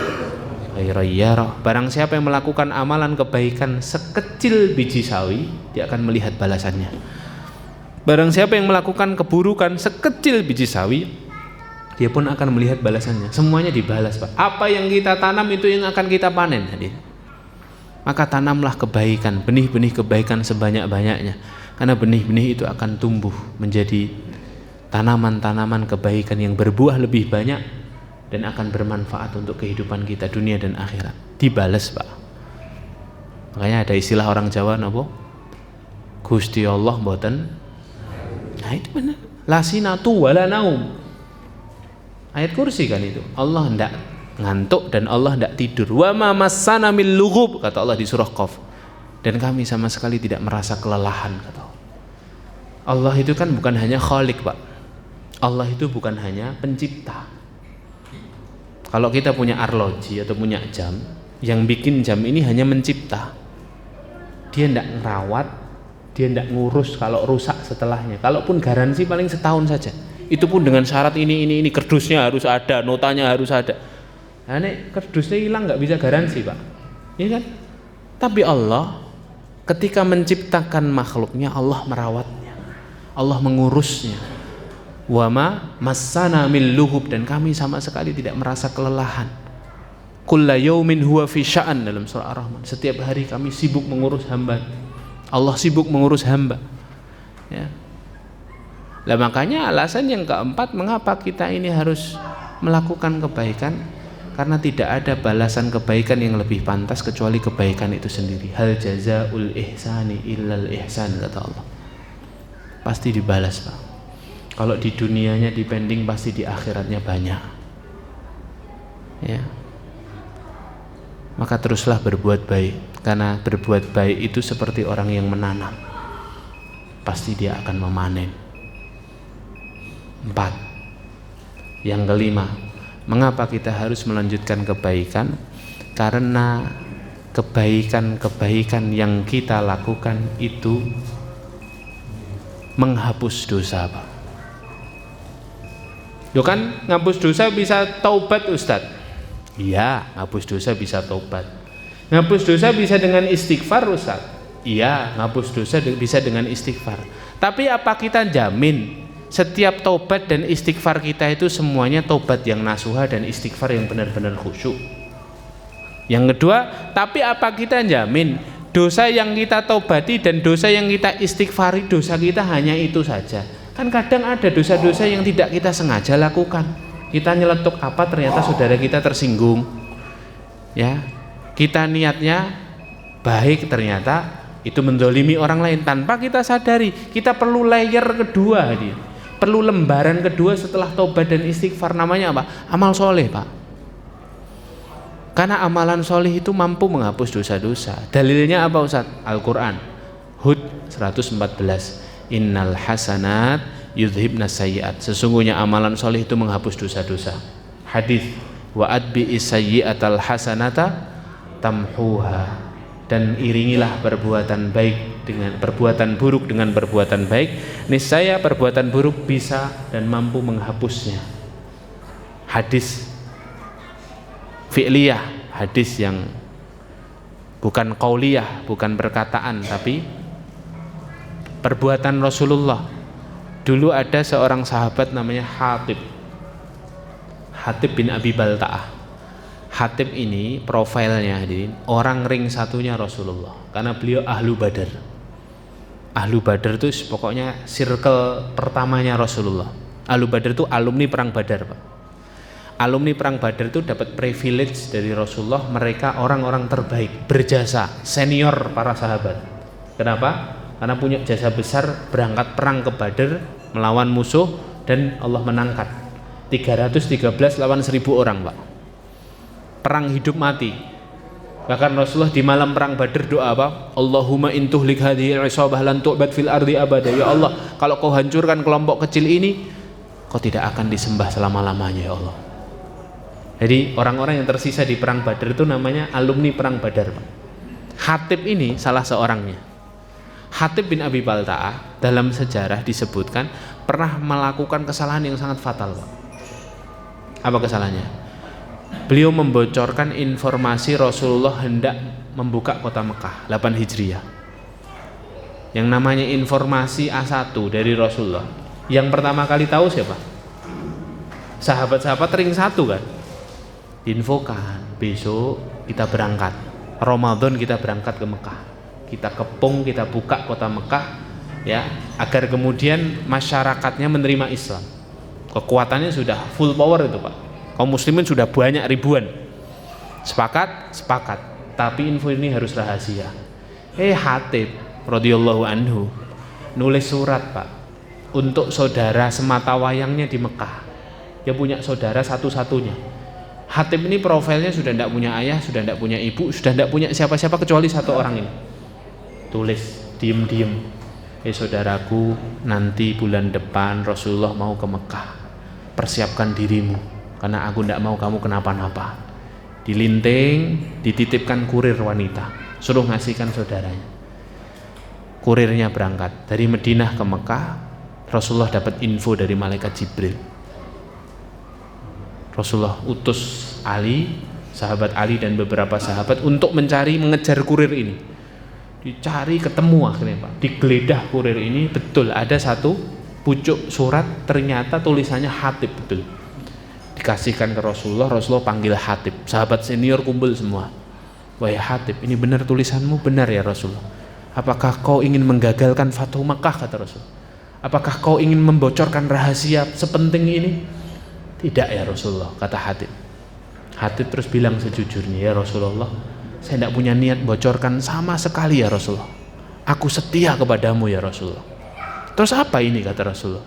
khairan yarah. Barang siapa yang melakukan amalan kebaikan sekecil biji sawi, dia akan melihat balasannya. Barang siapa yang melakukan keburukan sekecil biji sawi, dia pun akan melihat balasannya. Semuanya dibalas, Pak. Apa yang kita tanam itu yang akan kita panen, hadir. Maka tanamlah kebaikan, benih-benih kebaikan sebanyak-banyaknya. Karena benih-benih itu akan tumbuh menjadi tanaman-tanaman kebaikan yang berbuah lebih banyak dan akan bermanfaat untuk kehidupan kita dunia dan akhirat. Dibalas, Pak. Makanya ada istilah orang Jawa napa? Gusti Allah mboten. Nah, itu benar. La sinatu wala naum. Ayat kursi kan itu. Allah hendak ngantuk dan Allah hendak tidur. Wa ma massana mil lughub, kata Allah di surah Qaf. Dan kami sama sekali tidak merasa kelelahan, kata Allah. Allah itu kan bukan hanya khalik, Pak. Allah itu bukan hanya pencipta. Kalau kita punya arloji atau punya jam, yang bikin jam ini hanya mencipta. Dia tidak ngerawat, dia tidak ngurus kalau rusak setelahnya. Kalaupun garansi paling setahun saja. Itu pun dengan syarat ini kerdusnya harus ada, notanya harus ada. Nah, ini kerdusnya hilang nggak bisa garansi, Pak. Iya kan? Tapi Allah ketika menciptakan makhluknya, Allah merawatnya, Allah mengurusnya. Wa ma massana mil lughub, dan kami sama sekali tidak merasa kelelahan. Kulla yaumin huwa fi sya'an, dalam surah Ar-Rahman. Setiap hari kami sibuk mengurus hamba. Allah sibuk mengurus hamba. Ya. Lah makanya alasan yang keempat mengapa kita ini harus melakukan kebaikan, karena tidak ada balasan kebaikan yang lebih pantas kecuali kebaikan itu sendiri. Hal jazaul ihsani illal ihsan, kata Allah. Pasti dibalas, Pak. Kalau di dunianya dipending, pasti di akhiratnya banyak. Ya. Maka teruslah berbuat baik, karena berbuat baik itu seperti orang yang menanam. Pasti dia akan memanen. 4. Yang kelima, mengapa kita harus melanjutkan kebaikan? Karena kebaikan-kebaikan yang kita lakukan itu menghapus dosa, Pak. Yo kan, ngapus dosa bisa taubat, Ustaz. Iya, ngapus dosa bisa taubat. Ngapus dosa bisa dengan istighfar, Ustaz. Iya, ngapus dosa bisa dengan istighfar. Tapi apa kita jamin setiap taubat dan istighfar kita itu semuanya taubat yang nasuha dan istighfar yang benar-benar khusyuk? Yang kedua, tapi apa kita jamin dosa yang kita taubati dan dosa yang kita istighfari, dosa kita hanya itu saja? Kan kadang ada dosa-dosa yang tidak kita sengaja lakukan. Kita nyeletuk apa, ternyata saudara kita tersinggung. Ya, kita niatnya baik, ternyata itu mendolimi orang lain tanpa kita sadari. Kita perlu layer kedua, dia. Perlu lembaran kedua setelah taubat dan istighfar, namanya apa? Amal soleh, Pak. Karena amalan soleh itu mampu menghapus dosa-dosa. Dalilnya apa, Ustaz? Al-Quran, Hud 114. Innal hasanat yudhibna sayyiat. Sesungguhnya amalan soleh itu menghapus dosa-dosa. Hadis, wa adbi sayyiatal hasanata tamhuha. Dan iringilah perbuatan baik dengan perbuatan buruk dengan perbuatan baik, niscaya perbuatan buruk bisa dan mampu menghapusnya. Hadis fi'liyah, hadis yang bukan qauliyah, bukan perkataan, tapi perbuatan Rasulullah. Dulu ada seorang sahabat namanya Hatib bin Abi Balta'ah. Hatib ini profilnya hadirin orang ring satunya Rasulullah, karena beliau ahlu Badar. Ahlu Badar itu pokoknya circle pertamanya Rasulullah. Ahlu Badar itu alumni perang Badar, Pak. Alumni perang Badar itu dapat privilege dari Rasulullah, mereka orang-orang terbaik, berjasa, senior para sahabat. Kenapa? Karena punya jasa besar, berangkat perang ke Badar melawan musuh dan Allah menangkan 313 lawan 1000 orang, Pak. Perang hidup mati. Bahkan Rasulullah di malam perang Badar doa apa? Allahumma intuhlik hadhihi al-isabah lan tu'bad fil ardi abada. Ya Allah, kalau kau hancurkan kelompok kecil ini, kau tidak akan disembah selama-lamanya ya Allah. Jadi orang-orang yang tersisa di perang Badar itu namanya alumni perang Badar, Pak. Hatib ini salah seorangnya. Hatib bin Abi Balta'ah dalam sejarah disebutkan pernah melakukan kesalahan yang sangat fatal, Pak. Apa kesalahannya? Beliau membocorkan informasi Rasulullah hendak membuka kota Mekah 8 Hijriah. Yang namanya informasi A1 dari Rasulullah, yang pertama kali tahu siapa? Sahabat-sahabat ring 1 kan. Infokan, besok kita berangkat, Ramadan kita berangkat ke Mekah, kita kepung, kita buka kota Mekah, ya, agar kemudian masyarakatnya menerima Islam. Kekuatannya sudah full power itu, Pak. Kaum muslimin sudah banyak ribuan. Sepakat? Sepakat. Tapi info ini harus rahasia. Hatib radhiyallahu anhu nulis surat, Pak, untuk saudara semata wayangnya di Mekah. Dia punya saudara satu-satunya. Hatib ini profilnya sudah tidak punya ayah, sudah tidak punya ibu, sudah tidak punya siapa-siapa kecuali satu orang ini. Tulis diem-diem. Saudaraku, nanti bulan depan Rasulullah mau ke Mekah. Persiapkan dirimu, karena aku tidak mau kamu kenapa-napa. Dilinting, dititipkan kurir wanita, suruh ngasihkan saudaranya. Kurirnya berangkat dari Madinah ke Mekah. Rasulullah dapat info dari malaikat Jibril. Rasulullah utus Ali, sahabat Ali dan beberapa sahabat untuk mengejar kurir ini. Dicari, ketemu akhirnya, Pak. Digeledah kurir ini, betul ada satu pucuk surat, ternyata tulisannya Hatib, betul. Dikasihkan ke Rasulullah. Rasulullah panggil Hatib, sahabat senior kumpul semua. Wahai Hatib, ini benar tulisanmu? Benar ya Rasulullah. Apakah kau ingin menggagalkan Fathu Makkah, kata Rasul? Apakah kau ingin membocorkan rahasia sepenting ini? Tidak ya Rasulullah, kata Hatib. Hatib terus bilang sejujurnya, ya Rasulullah, saya tidak punya niat bocorkan sama sekali ya Rasulullah. Aku setia kepadamu ya Rasulullah. Terus apa ini, kata Rasulullah?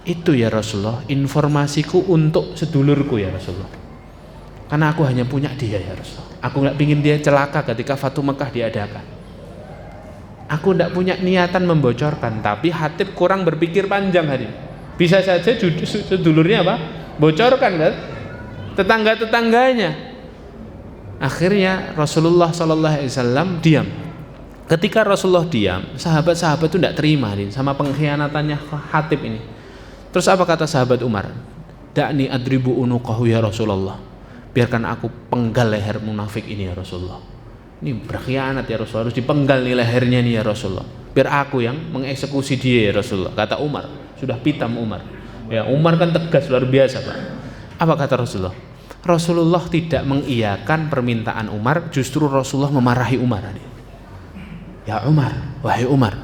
Itu ya Rasulullah, informasiku untuk sedulurku ya Rasulullah. Karena aku hanya punya dia ya Rasulullah. Aku nggak pingin dia celaka ketika Fathu Makkah diadakan. Aku tidak punya niatan membocorkan. Tapi Hatib kurang berpikir panjang hari. Bisa saja sedulurnya apa? Bocorkan kan? Tetangga-tetangganya. Akhirnya Rasulullah SAW diam. Ketika Rasulullah diam, sahabat-sahabat itu tidak terima sama pengkhianatannya Hatib ini. Terus apa kata sahabat Umar? Da'ni adribu unuqahu ya Rasulullah. Biarkan aku penggal leher munafik ini ya Rasulullah. Ini berkhianat ya Rasulullah, harus dipenggal nih lehernya nih ya Rasulullah. Biar aku yang mengeksekusi dia ya Rasulullah. Kata Umar, sudah pitam Umar. Ya, Umar kan tegas luar biasa, Pak. Apa kata Rasulullah? Rasulullah tidak mengiyakan permintaan Umar, justru Rasulullah memarahi Umar. Ya Umar, wahai Umar,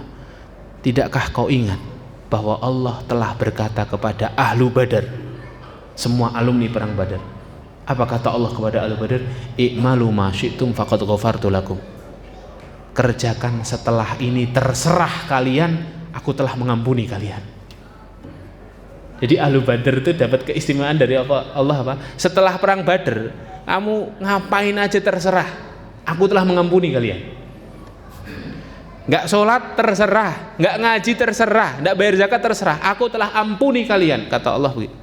tidakkah kau ingat bahwa Allah telah berkata kepada ahlu Badar, semua alumni perang Badar? Apa kata Allah kepada ahlu Badar? I'malu ma syi'tum faqad ghafartu lakum. Kerjakan setelah ini, terserah kalian, aku telah mengampuni kalian. Jadi ahlu Badar itu dapat keistimewaan dari Allah apa? Setelah perang Badar, kamu ngapain aja terserah, aku telah mengampuni kalian. Nggak sholat terserah, nggak ngaji terserah, nggak bayar zakat terserah, aku telah ampuni kalian, kata Allah begitu.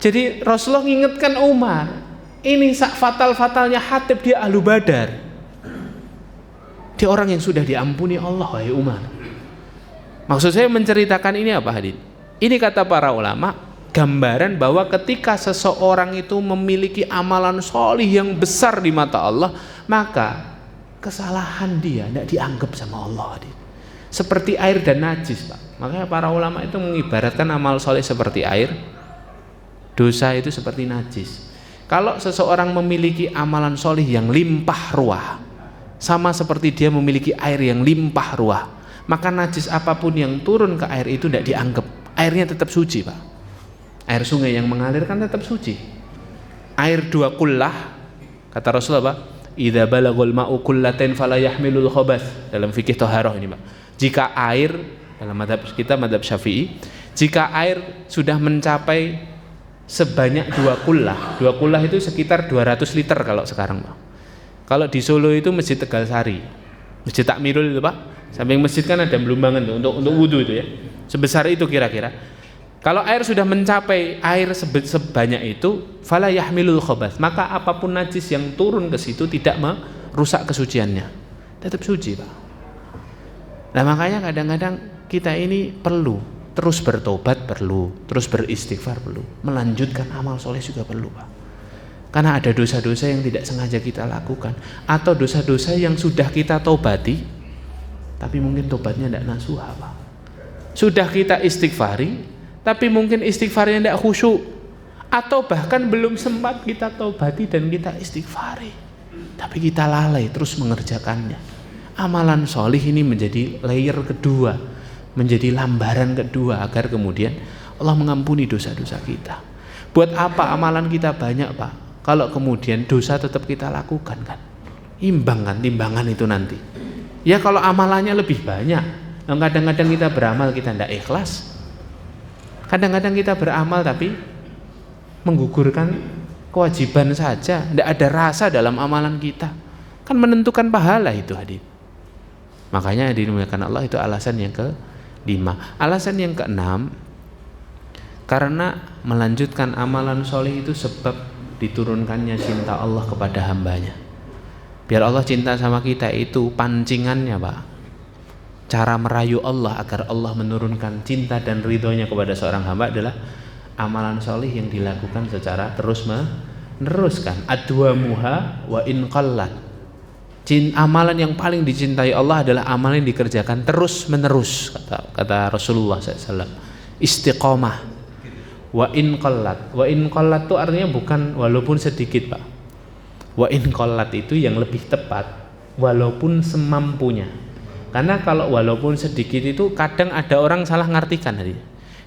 Jadi Rasulullah mengingatkan Umar, ini fatal-fatalnya Hatib, dia ahlu Badar, dia orang yang sudah diampuni Allah, wahai Umar. Maksud saya menceritakan ini apa, hadirin? Ini kata para ulama, gambaran bahwa ketika seseorang itu memiliki amalan sholih yang besar di mata Allah, maka kesalahan dia tidak dianggap sama Allah. Seperti air dan najis, Pak. Makanya para ulama itu mengibaratkan amal soleh seperti air, dosa itu seperti najis. Kalau seseorang memiliki amalan soleh yang limpah ruah, sama seperti dia memiliki air yang limpah ruah. Maka najis apapun yang turun ke air itu tidak dianggap, airnya tetap suci, Pak. Air sungai yang mengalir kan tetap suci. Air 2 kullah, kata Rasulullah, Pak, idza balagul ma'u kullatain fala yahmilul khabath, dalam fikih thaharah ini, Pak. Jika air, dalam mazhab kita mazhab Syafi'i, jika air sudah mencapai sebanyak 2 kullah. 2 kullah itu sekitar 200 liter kalau sekarang, Pak. Kalau di Solo itu Masjid Tegalsari, Masjid Takmirul itu, Pak, samping masjid kan ada belumbangan tuh, untuk wudu itu ya. Sebesar itu kira-kira. Kalau air sudah mencapai air sebanyak itu, fala yahmilul khabath, maka apapun najis yang turun ke situ tidak merusak kesuciannya. Tetap suci, Pak. Nah, makanya kadang-kadang kita ini perlu terus bertobat, perlu terus beristighfar, perlu melanjutkan amal soleh juga perlu, Pak. Karena ada dosa-dosa yang tidak sengaja kita lakukan, atau dosa-dosa yang sudah kita tobati tapi mungkin tobatnya tidak nasuha, Pak. Sudah kita istighfari tapi mungkin istighfarnya tidak khusyuk, atau bahkan belum sempat kita tobati dan kita istighfari tapi kita lalai terus mengerjakannya. Amalan soleh ini menjadi layer kedua, menjadi lambaran kedua agar kemudian Allah mengampuni dosa-dosa kita. Buat apa amalan kita banyak, Pak, kalau kemudian dosa tetap kita lakukan kan? Imbang kan timbangan itu nanti. Ya kalau amalannya lebih banyak, kadang-kadang kita beramal kita tidak ikhlas. Kadang-kadang kita beramal tapi menggugurkan kewajiban saja, tidak ada rasa dalam amalan kita. Kan menentukan pahala itu, hadir. Makanya dimuliakan Allah, itu alasan yang ke-5. Alasan yang ke-6, karena melanjutkan amalan soleh itu sebab diturunkannya cinta Allah kepada hambanya. Biar Allah cinta sama kita itu pancingannya, Pak. Cara merayu Allah agar Allah menurunkan cinta dan ridhonya kepada seorang hamba adalah amalan soleh yang dilakukan secara terus meneruskan. Adwamuha wa in qallat. Amalan yang paling dicintai Allah adalah amalan yang dikerjakan terus menerus, kata Rasulullah SAW. Istiqomah. Wa in qallat. Wa in qallat itu artinya bukan walaupun sedikit, Pak. Wa in qallat itu yang lebih tepat, walaupun semampunya. Karena kalau walaupun sedikit itu kadang ada orang salah ngartikan.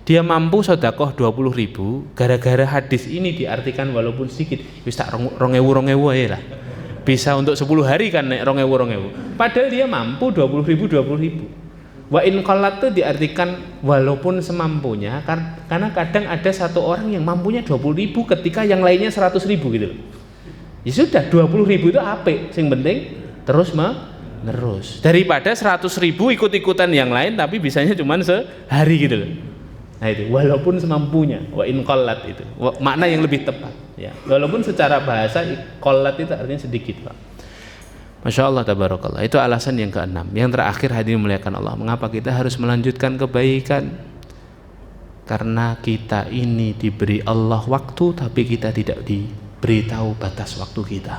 Dia mampu sedekah 20.000, gara-gara hadis ini diartikan walaupun sedikit, wis tak 2000 aja lah. Bisa untuk 10 hari kan naik 2000. Padahal dia mampu 20.000. Wa in qallat itu diartikan walaupun semampunya, karena kadang ada satu orang yang mampunya 20.000 ketika yang lainnya 100.000 gitu loh. Ya sudah, 20.000 itu apik, sing penting terus menerus. Daripada 100.000 ikut-ikutan yang lain tapi bisanya cuma sehari gitu loh. Nah itu walaupun semampunya, wa in qallat itu makna yang lebih tepat ya. Walaupun secara bahasa qallat itu artinya sedikit, Pak. Masya Allah, tabarakallah. Itu alasan yang ke-6. Yang terakhir, hadirin muliakan Allah, mengapa kita harus melanjutkan kebaikan? Karena kita ini diberi Allah waktu tapi kita tidak diberitahu batas waktu kita.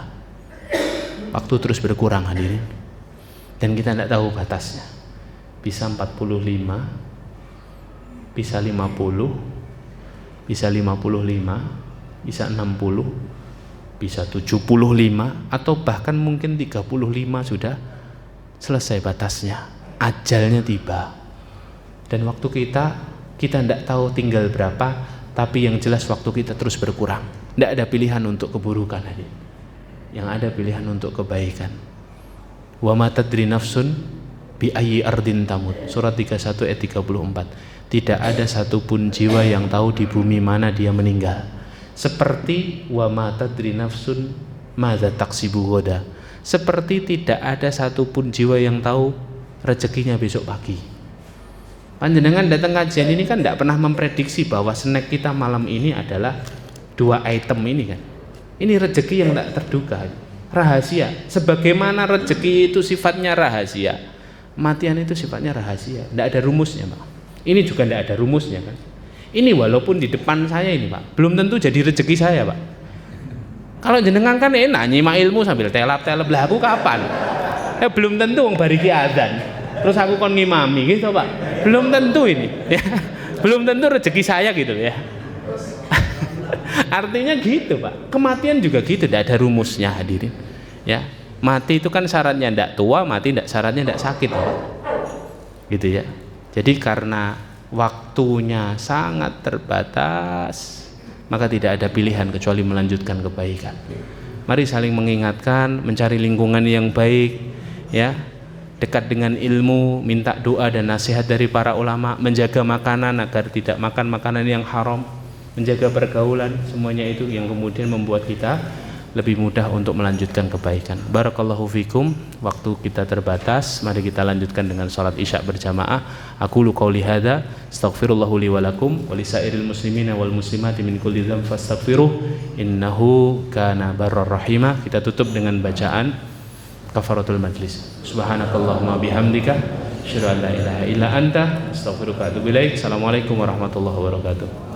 Waktu terus berkurang, hadirin, dan kita tidak tahu batasnya. Bisa 45, bisa 50, bisa 55, bisa 60, bisa 75, atau bahkan mungkin 35 sudah selesai batasnya, ajalnya tiba. Dan waktu kita tidak tahu tinggal berapa, tapi yang jelas waktu kita terus berkurang. Tidak ada pilihan untuk keburukan, yang ada pilihan untuk kebaikan. Wa ma tadri nafsun bi ayyi ardin tamut, surat 31 ayat 34. Tidak ada satupun jiwa yang tahu di bumi mana dia meninggal. Seperti wa ma tadri nafsun madza taksibu ghoda, seperti tidak ada satupun jiwa yang tahu rezekinya besok pagi. Panjenengan datang kajian ini kan tidak pernah memprediksi bahwa snack kita malam ini adalah 2 item ini kan. Ini rezeki yang tak terduga, rahasia. Sebagaimana rezeki itu sifatnya rahasia, kematian itu sifatnya rahasia, tidak ada rumusnya, Pak. Ini juga tidak ada rumusnya kan. Ini walaupun di depan saya ini, Pak, belum tentu jadi rezeki saya, Pak. Kalau jenengan kan enak nyimak ilmu sambil telap-telap, lah aku kapan? Belum tentu wong bariki adzan terus aku kon ngimami gitu, Pak. Belum tentu ini ya. Belum tentu rezeki saya gitu ya. Artinya gitu, Pak. Kematian juga gitu, tidak ada rumusnya, hadirin. Ya. Mati itu kan syaratnya tidak tua, mati tidak syaratnya tidak sakit, gitu ya. Jadi karena waktunya sangat terbatas, maka tidak ada pilihan kecuali melanjutkan kebaikan. Mari saling mengingatkan, mencari lingkungan yang baik, ya, dekat dengan ilmu, minta doa dan nasihat dari para ulama, menjaga makanan agar tidak makan makanan yang haram, menjaga pergaulan, semuanya itu yang kemudian membuat kita lebih mudah untuk melanjutkan kebaikan. Barakallahu fikum. Waktu kita terbatas, mari kita lanjutkan dengan salat isya berjamaah. Aqulu qouli hadza, astaghfirullahu li wa lakum wa lisairil muslimina wal muslimati min kulli dzamb fastaghfiruh innahu kana barrar rahima. Kita tutup dengan bacaan kafaratul majlis. Subhanakallahumma bihamdika asyhadu an la ilaha illa anta astaghfiruka wa atubu ilaik. Assalamualaikum warahmatullahi wabarakatuh.